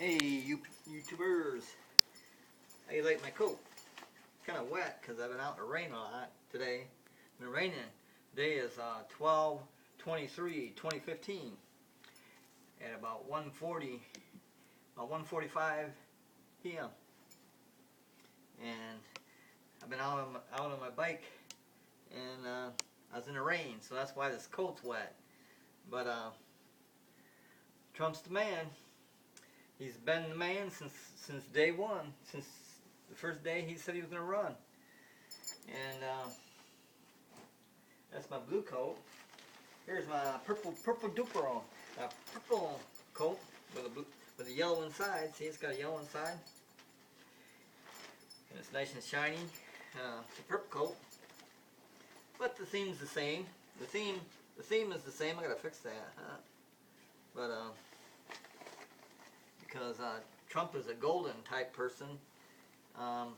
Hey, you YouTubers, how you like my coat? It's kind of wet because I've been out in the rain a lot today. It's been raining. Today is 12/23/2015 at about 1:45 p.m. And I've been out on my bike, and I was in the rain, so that's why this coat's wet. But Trump's the man. He's been the man since day one, since the first day he said he was going to run. And that's my blue coat. Here's my purple duper purple coat with a yellow inside. See, it's got a yellow inside, and it's nice and shiny. It's a purple coat, but the theme's the same. The theme is the same. I gotta fix that, but because Trump is a golden type person, and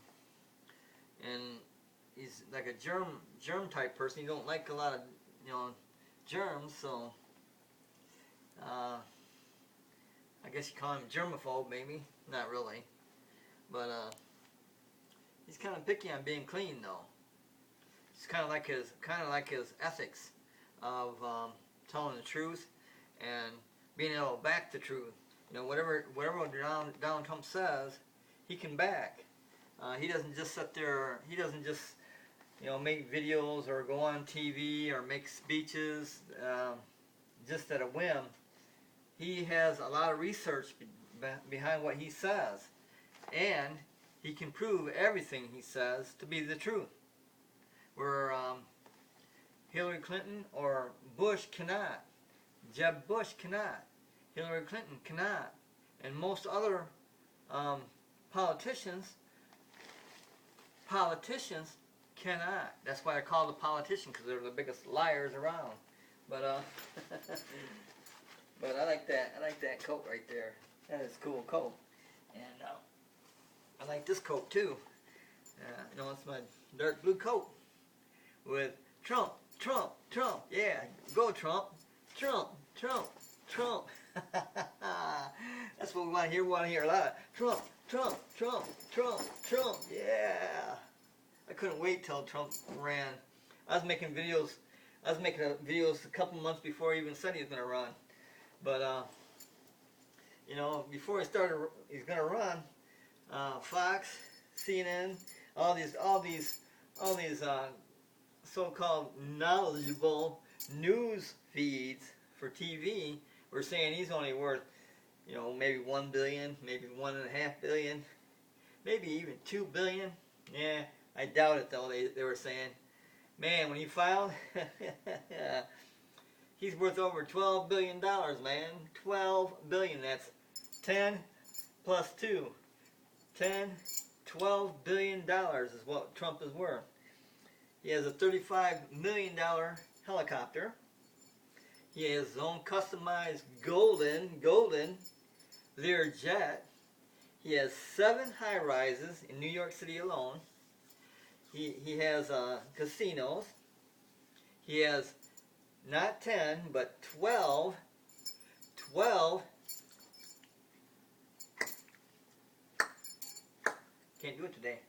he's like a germ type person. He don't like a lot of germs, so I guess you call him germaphobe, maybe. Not really, but he's kind of picky on being clean, though. It's kind of like his ethics of telling the truth and being able to back the truth. Whatever Donald Trump says, he can back. He doesn't just sit there. He doesn't just make videos or go on TV or make speeches just at a whim. He has a lot of research behind what he says, and he can prove everything he says to be the truth. Where Hilary Clinton or Bush cannot. Jeb Bush cannot. Hilary Clinton cannot. And most other politicians cannot. That's why they're called a politician, because they're the biggest liars around. But but I like that coat right there. That is a cool coat. And I like this coat too. It's my dark blue coat with Trump. Yeah, go Trump. Trump. That's what we want to hear. We want to hear a lot. Trump. Yeah. I couldn't wait till Trump ran. I was making videos a couple months before he even said he was going to run. But before he's going to run, Fox, CNN, all these so-called knowledgeable news feeds for TV were saying he's only worth, maybe 1 billion, maybe 1.5 billion, maybe even 2 billion. Yeah, I doubt it though. They were saying, man, when he filed, he's worth over $12 billion, man. 12 billion. That's 10 plus 2. 12 billion dollars is what Trump is worth. He has a $35 million helicopter. He has his own customized golden Lear jet. He has 7 high-rises in New York City alone. He has casinos. He has not 10 but 12. Can't do it today.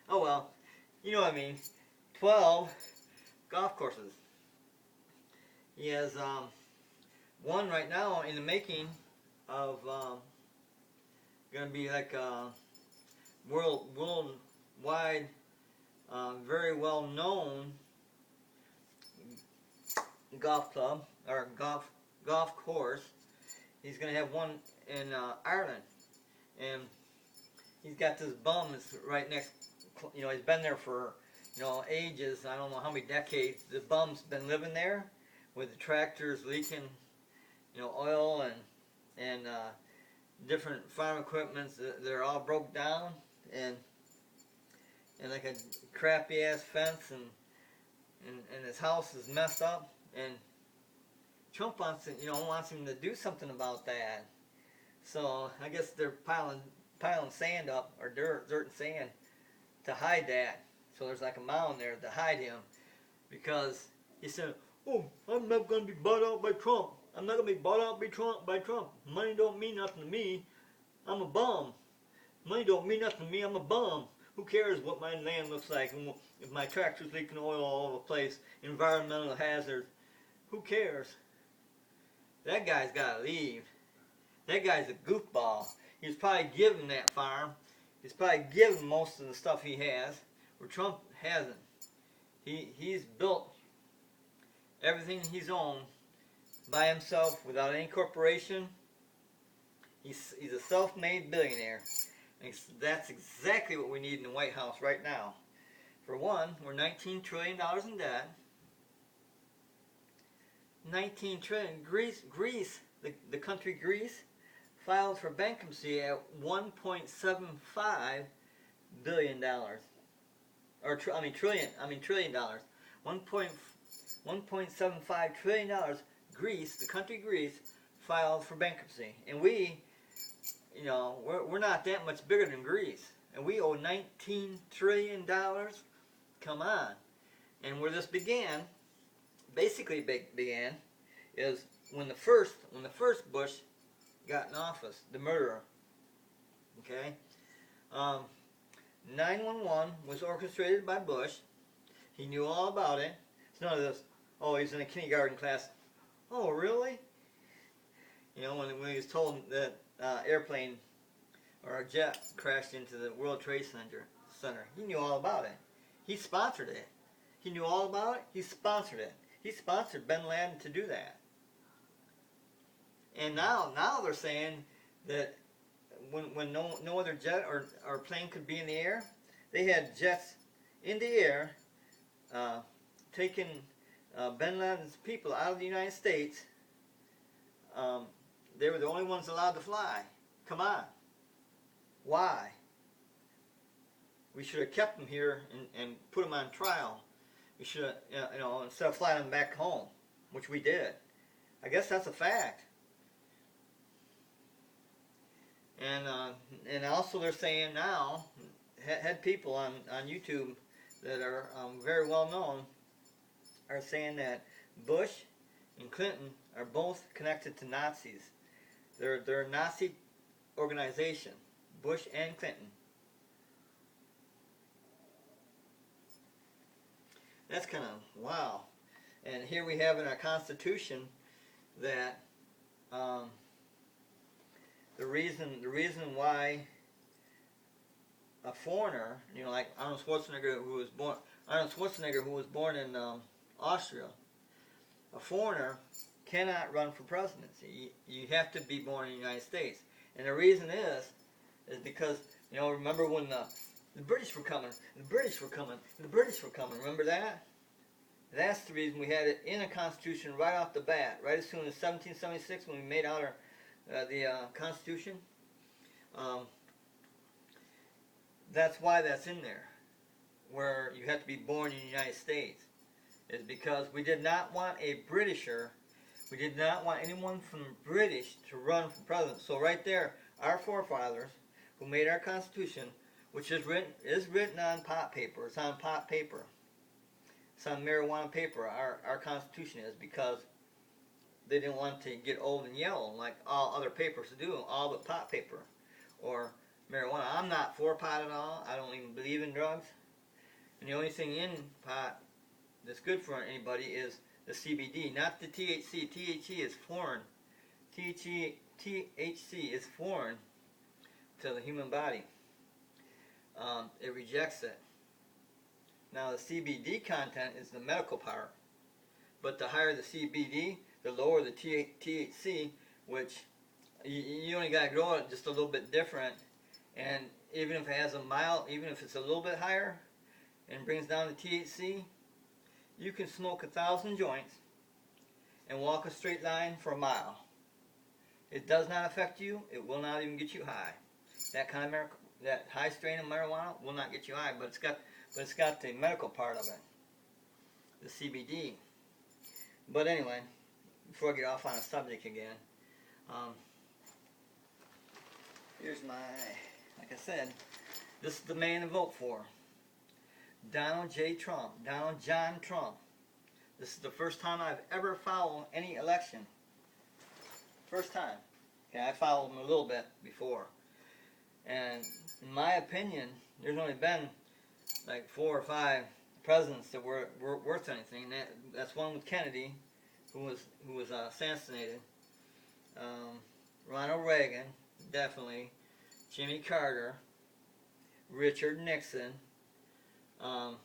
Oh well, you know what I mean. 12 golf courses. He has one right now in the making of going to be like a worldwide, very well known golf club or golf course. He's going to have one in Ireland, and he's got this bum that's right next. He's been there for ages. I don't know how many decades. The bum's been living there with the tractors leaking, oil and different farm equipments. They're all broke down and like a crappy ass fence, and his house is messed up. And Trump wants him to do something about that. So I guess they're piling sand up, or dirt and sand, to hide that. So there's like a mound there to hide him, because he said, "Oh, I'm not going to be bought out by Trump. I'm not gonna be bought out by Trump. Money don't mean nothing to me. I'm a bum. Money don't mean nothing to me. I'm a bum. Who cares what my land looks like and if my tractor's leaking oil all over the place? Environmental hazards. Who cares? That guy's gotta leave. That guy's a goofball. He's probably given that farm. He's probably given most of the stuff he has, where Trump hasn't. He's built everything he's owned by himself without any corporation. He's a self-made billionaire. And that's exactly what we need in the White House right now. For one, we're $19 trillion in debt. 19 trillion. Greece, the country Greece, filed for bankruptcy at $1.75 billion. Trillion dollars. $1.75 trillion. Greece, the country Greece, filed for bankruptcy. And we're not that much bigger than Greece. And we owe $19 trillion. Come on. And where this began, is when the first Bush got in office, the murderer. Okay? 911 was orchestrated by Bush. He knew all about it. It's none of this, oh, he's in a kindergarten class. Oh, really? When he was told that airplane or a jet crashed into the World Trade Center, he knew all about it. He sponsored it. He knew all about it. He sponsored it. He sponsored bin Laden to do that. And now they're saying that when no other jet or plane could be in the air, they had jets in the air taking bin Laden's people out of the United States. They were the only ones allowed to fly. Come on. Why? We should have kept them here and put them on trial. We should have, instead of flying them back home, which we did. I guess that's a fact. And also they're saying now, had people on YouTube that are very well known are saying that Bush and Clinton are both connected to Nazis. They're a Nazi organization, Bush and Clinton. That's kind of wow. And here we have in our Constitution that the reason why a foreigner, like Arnold Schwarzenegger, who was born in Austria, a foreigner cannot run for presidency. You have to be born in the United States, and the reason is because remember when the British were coming, Remember that? That's the reason we had it in a Constitution right off the bat, right as soon as 1776 when we made out the Constitution. That's why that's in there, where you have to be born in the United States, is because we did not want a Britisher, we did not want anyone from British to run for president. So right there, our forefathers who made our Constitution, which is written on pot paper. It's on pot paper. It's on marijuana paper. Our Constitution is, because they didn't want to get old and yellow like all other papers do, all but pot paper or marijuana. I'm not for pot at all. I don't even believe in drugs. And the only thing in pot that's good for anybody is the CBD, not the THC. THC is foreign. THC is foreign to the human body. It rejects it. Now the CBD content is the medical part, but the higher the CBD, the lower the THC, which you only got to grow it just a little bit different. And even if it has even if it's a little bit higher and brings down the THC, you can smoke 1,000 joints and walk a straight line for a mile. It does not affect you. It will not even get you high. That high strain of marijuana will not get you high, but it's got the medical part of it, the CBD. But anyway, before I get off on a subject again, here's like I said, this is the man to vote for. Donald John Trump. This is the first time I've ever followed any election. First time. Okay, I followed him a little bit before. And in my opinion, there's only been like 4 or 5 presidents that were worth anything. That's one with Kennedy, who was assassinated. Ronald Reagan, definitely. Jimmy Carter, Richard Nixon, and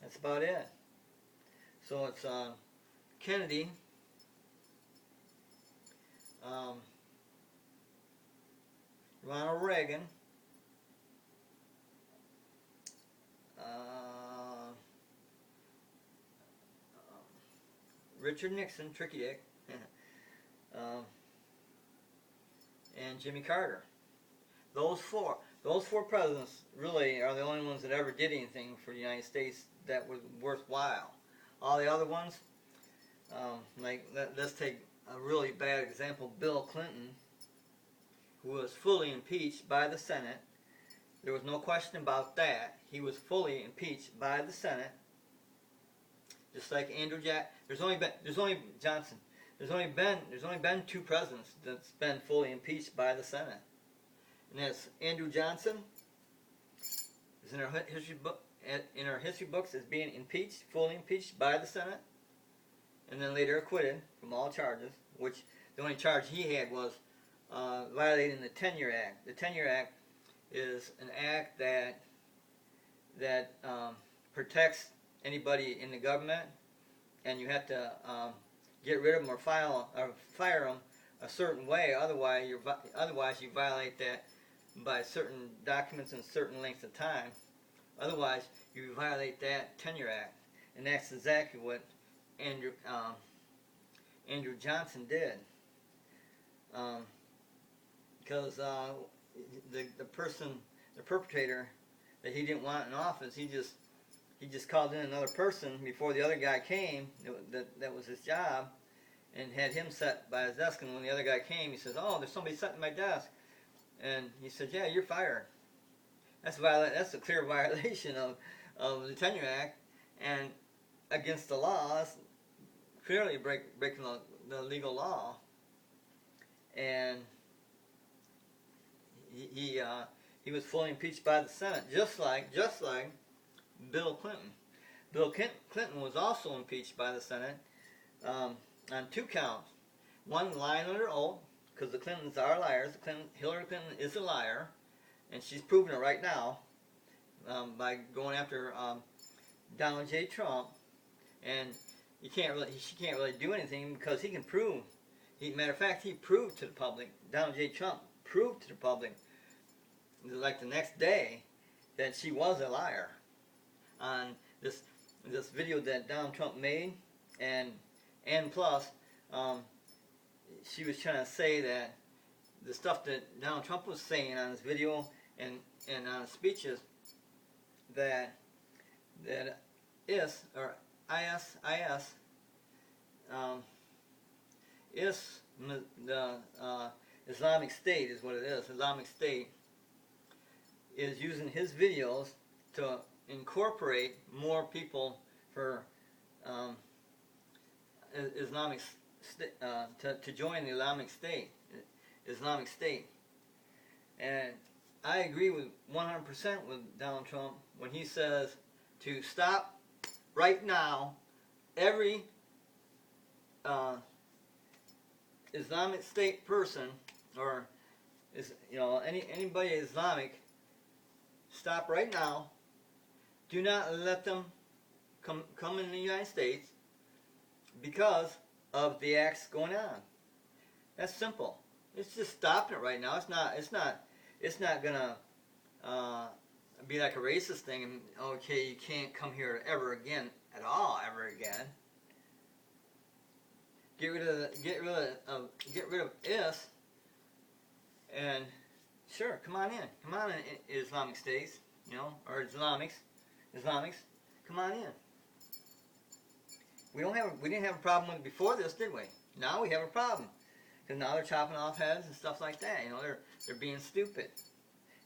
that's about it. So it's Kennedy, Ronald Reagan, Richard Nixon, Tricky Dick, and Jimmy Carter. Those four presidents really are the only ones that ever did anything for the United States that was worthwhile. All the other ones, let's take a really bad example, Bill Clinton, who was fully impeached by the Senate. There was no question about that. He was fully impeached by the Senate. Just like Andrew Jackson. There's only been 2 presidents that's been fully impeached by the Senate. And that's Andrew Johnson, is in our history books as being impeached, fully impeached by the Senate, and then later acquitted from all charges, which the only charge he had was violating the Tenure Act. The Tenure Act is an act that protects anybody in the government, and you have to get rid of them or fire them a certain way. Otherwise, you violate that by certain documents in certain lengths of time. Otherwise, you violate that Tenure Act, and that's exactly what Andrew Johnson did. Because the perpetrator that he didn't want in office, he just called in another person before the other guy came. That was his job, and had him set by his desk. And when the other guy came, he says, "Oh, there's somebody sitting at my desk," and he said, "Yeah, you're fired." That's a clear violation of the Tenure Act, and against the law. That's clearly breaking the legal law. And he was fully impeached by the Senate, just like Bill Clinton. Bill Clinton was also impeached by the Senate on 2 counts. One, lying under oath, because the Clintons are liars. Hilary Clinton is a liar, and she's proven it right now by going after Donald J. Trump. And she can't really do anything because he can prove. Matter of fact, he proved to the public. Donald J. Trump proved to the public, like the next day, that she was a liar on this video that Donald Trump made, and plus, she was trying to say that the stuff that Donald Trump was saying on his video and on his speeches, that IS the Islamic State is what it is. Islamic State is using his videos to incorporate more people for Islamic to join the Islamic State. And I agree with 100% with Donald Trump when he says to stop right now every Islamic State person, or anybody Islamic. Stop right now. Do not let them come in the United States because of the acts going on. That's simple. It's just stopping it right now. It's not gonna be like a racist thing and okay, you can't come here ever again at all, ever again. Get rid of IS, and sure, come on in, Islamic States, or Islamics, come on in. We didn't have a problem with it before this, did we? Now we have a problem, because now they're chopping off heads and stuff like that. They're being stupid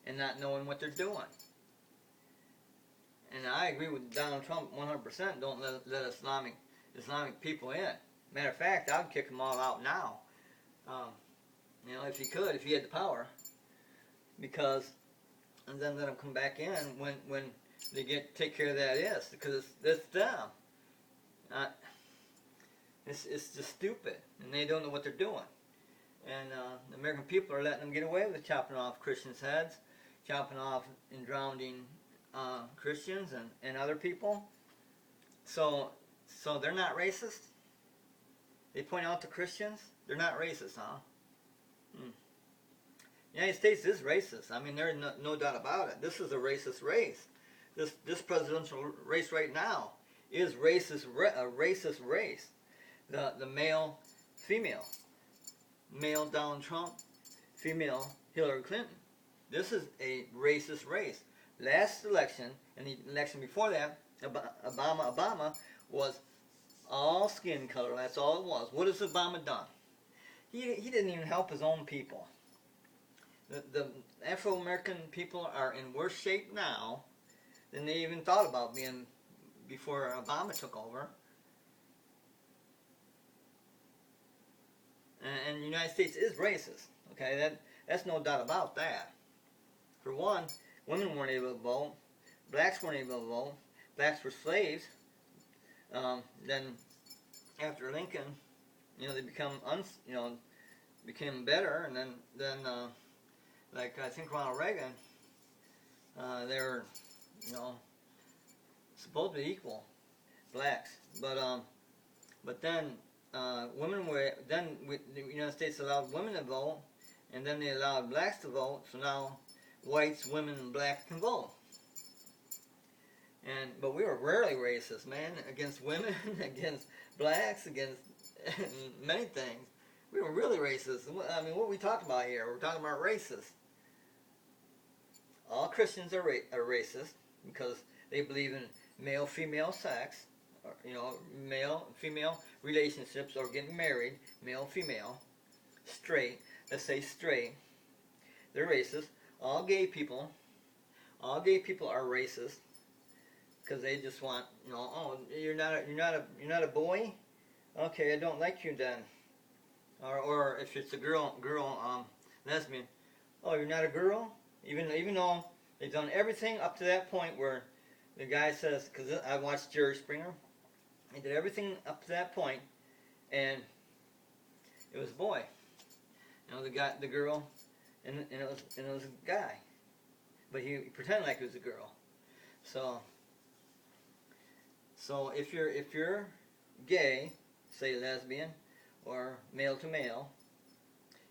and not knowing what they're doing. and I agree with Donald Trump 100%. Don't let Islamic people in. Matter of fact, I'd kick them all out now. You know, if he could, if he had the power, because, and then let them come back in when they take care of that because it's them. It's just stupid, and they don't know what they're doing. And the American people are letting them get away with chopping off Christians' heads, chopping off and drowning Christians and other people. So they're not racist. They point out to Christians, they're not racist, huh? The United States is racist. I mean, there's no doubt about it. This is a racist race. This presidential race right now is a racist race. The male, female. Male Donald Trump, female Hilary Clinton. This is a racist race. Last election, and the election before that, Obama was all skin color. That's all it was. What has Obama done? He didn't even help his own people. The Afro-American people are in worse shape now than they even thought about being before Obama took over. And the United States is racist. Okay, that's no doubt about that. For one, women weren't able to vote. Blacks weren't able to vote. Blacks were slaves. Then after Lincoln, you know, they became better, and then like I think Ronald Reagan, they were, you know, supposed to be equal, blacks, but then women were, the United States allowed women to vote, and then they allowed blacks to vote, so now whites, women, and blacks can vote. But we were rarely racist, man, against women, against blacks, against many things. We were really racist. I mean, what are we talking about here? We're talking about racist. All Christians are racist because they believe in male-female sex, or, you know, male-female relationships, or getting married, male-female, straight. Let's say straight. They're racist. All gay people are racist because they just want, you know, oh, you're not a boy. Okay, I don't like you then. Or if it's a girl, lesbian. Oh, you're not a girl? Even though they've done everything up to that point where the guy says, because I watched Jerry Springer, he did everything up to that point, and it was a boy. You know, the girl, and it was a guy, but he pretended like it was a girl. So if you're gay, say lesbian, or male to male,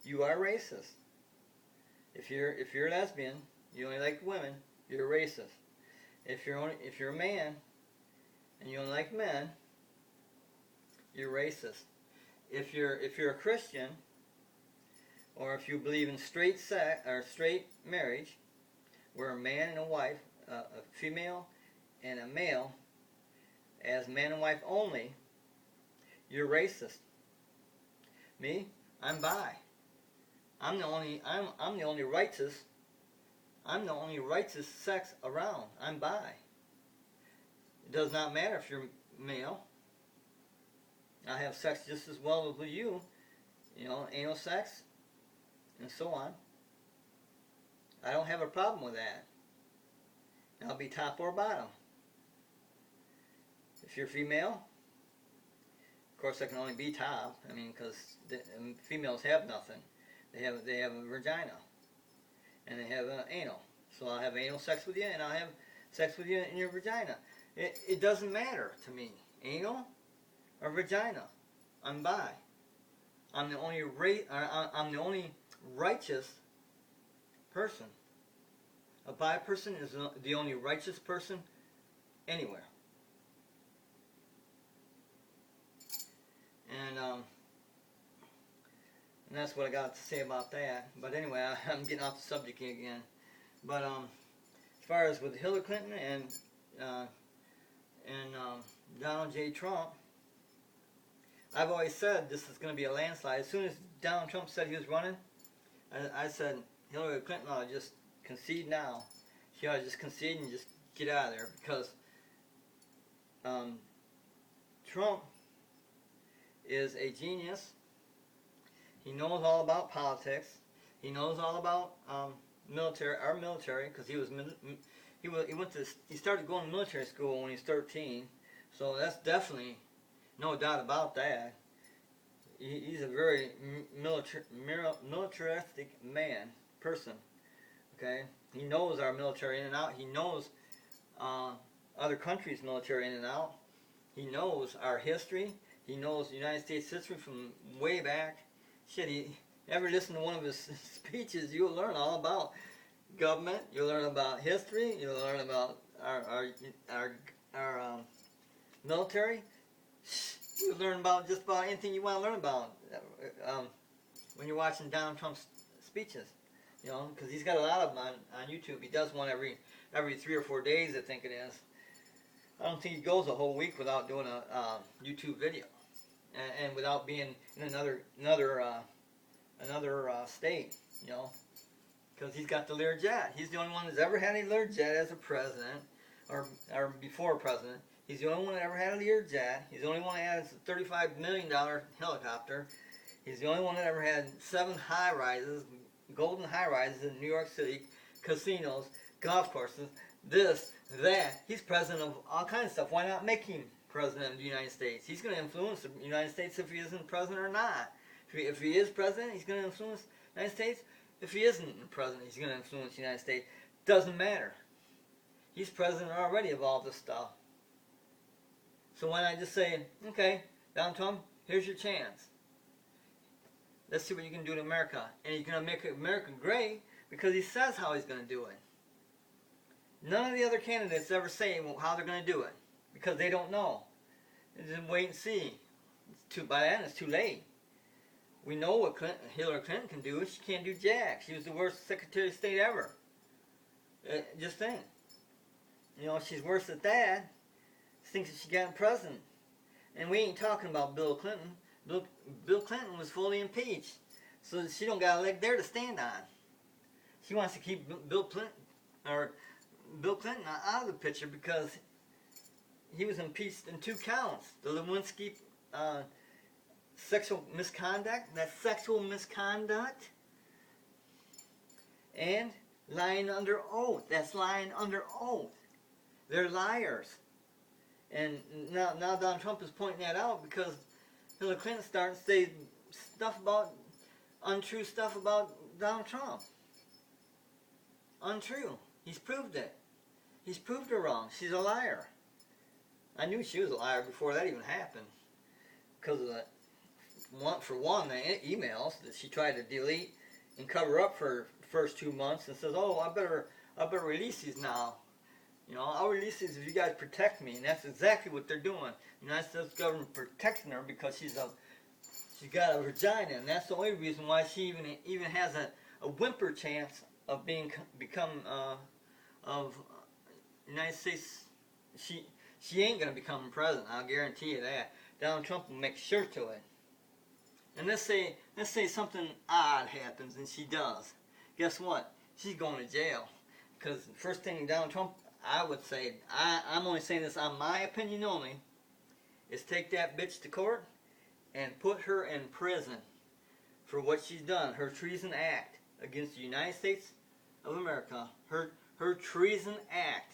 you are racist. If you're lesbian, you only like women, you're racist. If you're a man and you only like men, you're racist. If you're a Christian, or if you believe in straight marriage, where a man and a wife, a female and a male, as man and wife only, you're racist. Me, I'm bi. I'm the only righteous sex around. I'm bi. It does not matter if you're male. I have sex just as well with you, you know, anal sex, and so on. I don't have a problem with that. I'll be top or bottom. If you're female, of course I can only be top. I mean, because females have nothing. They have a vagina, and they have anal. So I'll have anal sex with you, and I'll have sex with you in your vagina. It doesn't matter to me, anal or vagina. I'm bi. I'm the only righteous person. A bi person is the only righteous person anywhere. And that's what I got to say about that. But anyway, I'm getting off the subject again. But as far as with Hillary Clinton and Donald J. Trump, I've always said this is going to be a landslide. As soon as Donald Trump said he was running, I said Hillary Clinton ought to just concede now. She ought to just concede and just get out of there, because Trump is a genius. He knows all about politics. He knows all about military, our military, because he started going to military school when he was 13. So that's definitely no doubt about that. He's a very militaristic person. Okay, he knows our military in and out. He knows other countries' military in and out. He knows our history. He knows the United States history from way back. Shit, ever listen to one of his speeches, you'll learn all about government. You'll learn about history. You'll learn about our military. You'll learn about just about anything you want to learn about when you're watching Donald Trump's speeches. You know, because he's got a lot of them on YouTube. He does one every 3 or 4 days, I think it is. I don't think he goes a whole week without doing a YouTube video, and without being in another state. You know, because he's got the Learjet. He's the only one that's ever had a Learjet as a president, or before president. He's the only one that ever had a Learjet. He's the only one that has a $35 million helicopter. He's the only one that ever had 7 high-rises, golden high-rises in New York City, casinos, golf courses, this, that. He's president of all kinds of stuff. Why not make him president of the United States? He's going to influence the United States if he isn't president or not. If he is president, he's going to influence the United States. If he isn't president, he's going to influence the United States. Doesn't matter. He's president already of all this stuff. So why not just say, okay, Donald Trump, here's your chance. Let's see what you can do to America. And he's going to make America great because he says how he's going to do it. None of the other candidates ever say how they're going to do it because they don't know. They just wait and see. By then, it's too late. We know what Hilary Clinton can do. She can't do jack. She was the worst Secretary of State ever. Just think. You know, she's worse at that. She thinks that she got president. And we ain't talking about Bill Clinton. Bill Clinton was fully impeached. So she don't got a leg there to stand on. She wants to keep Bill Clinton out of the picture because he was impeached in 2 counts. The Lewinsky sexual misconduct, and lying under oath. That's lying under oath. They're liars. And now Donald Trump is pointing that out because Hillary Clinton starting to say untrue stuff about Donald Trump. Untrue. He's proved it. He's proved her wrong. She's a liar. I knew she was a liar before that even happened. Because of the emails that she tried to delete and cover up for the first 2 months and says, oh, I better release these now. You know, I'll release these if you guys protect me. And that's exactly what they're doing. The United States government protecting her because she's got a vagina, and that's the only reason why she even has a whimper chance of become of United States. She ain't gonna become president. I'll guarantee you that. Donald Trump will make sure to it. And let's say something odd happens and she does. Guess what? She's going to jail. Because the first thing Donald Trump, I would say, I'm only saying this on my opinion only, is take that bitch to court and put her in prison for what she's done. Her treason act against the United States of America. Her treason act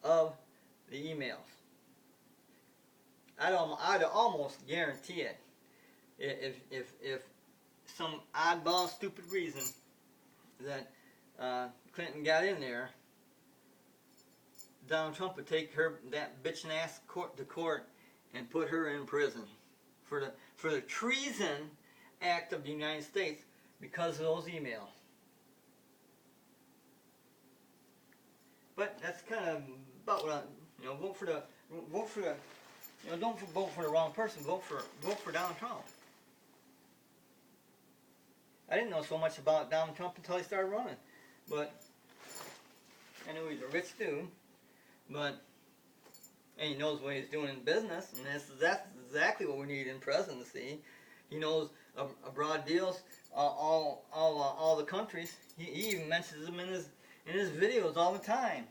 of the emails. I'd almost guarantee it. If some oddball, stupid reason that Clinton got in there, Donald Trump would take that bitchin' ass to court and put her in prison for the treason act of the United States because of those emails. But that's kind of about what don't vote for the wrong person. Vote for Donald Trump. I didn't know so much about Donald Trump until he started running, but I knew he's a rich dude. And he knows what he's doing in business, and that's exactly what we need in presidency. He knows abroad deals, all the countries. He even mentions them in his videos all the time.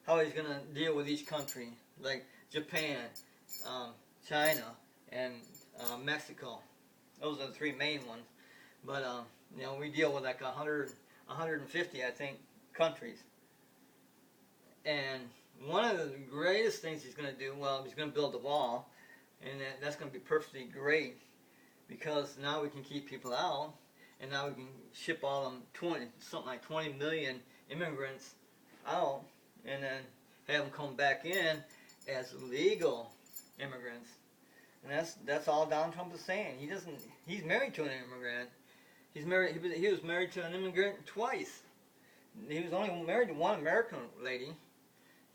how he's going to deal with each country, like Japan, China, and Mexico. Those are the three main ones. But you know, we deal with like 150, I think, countries. And one of the greatest things he's going to do, well, he's going to build the wall, and that's going to be perfectly great, because now we can keep people out, and now we can ship all them something like 20 million immigrants out, and then have them come back in as legal immigrants. And that's all Donald Trump is saying. He's married to an immigrant. He was married to an immigrant twice. He was only married to one American lady.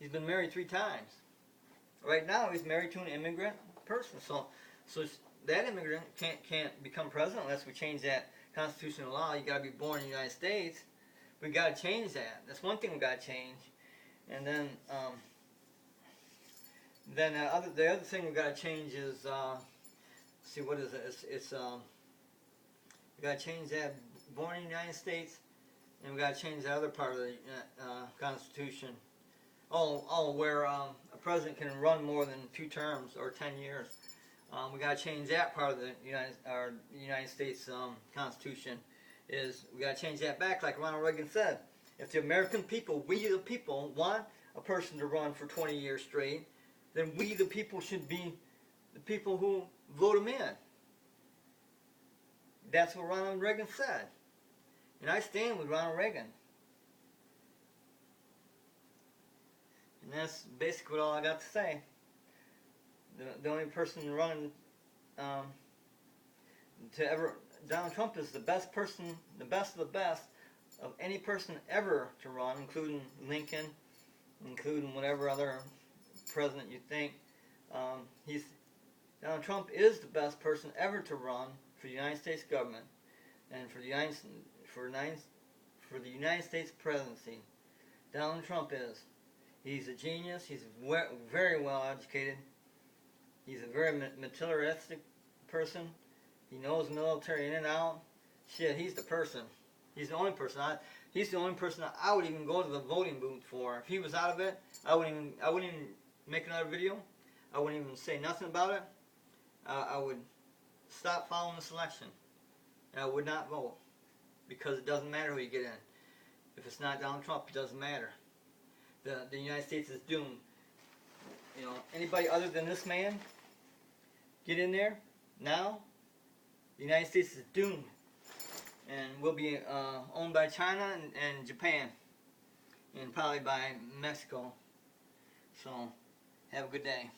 He's been married 3 times. Right now, he's married to an immigrant person. So that immigrant can't become president unless we change that constitutional law. You got to be born in the United States. We got to change that. That's one thing we got to change. And then the other thing we got to change is see, what is it? It's we got to change that, born in the United States, and we got to change the other part of the Constitution. Where a president can run more than 2 terms or 10 years. We got to change that part of the United States Constitution. We got to change that back, like Ronald Reagan said. If the American people, we the people, want a person to run for 20 years straight, then we the people should be the people who vote him in. That's what Ronald Reagan said. And I stand with Ronald Reagan. And that's basically all I got to say. The only person running Donald Trump is the best person, the best of the best of any person ever to run, including Lincoln, including whatever other president you think. Donald Trump is the best person ever to run for the United States government and for the United States presidency. Donald Trump is. He's a genius. He's very well educated. He's a very militaristic person. He knows military in and out. Shit, he's the person. He's the only person. He's the only person that I would even go to the voting booth for. If he was out of it, I wouldn't even make another video. I wouldn't even say nothing about it. I would stop following the selection. And I would not vote, because it doesn't matter who you get in. If it's not Donald Trump, it doesn't matter. The United States is doomed. You know, anybody other than this man get in there now, the United States is doomed, and will be owned by China and Japan, and probably by Mexico. So, have a good day.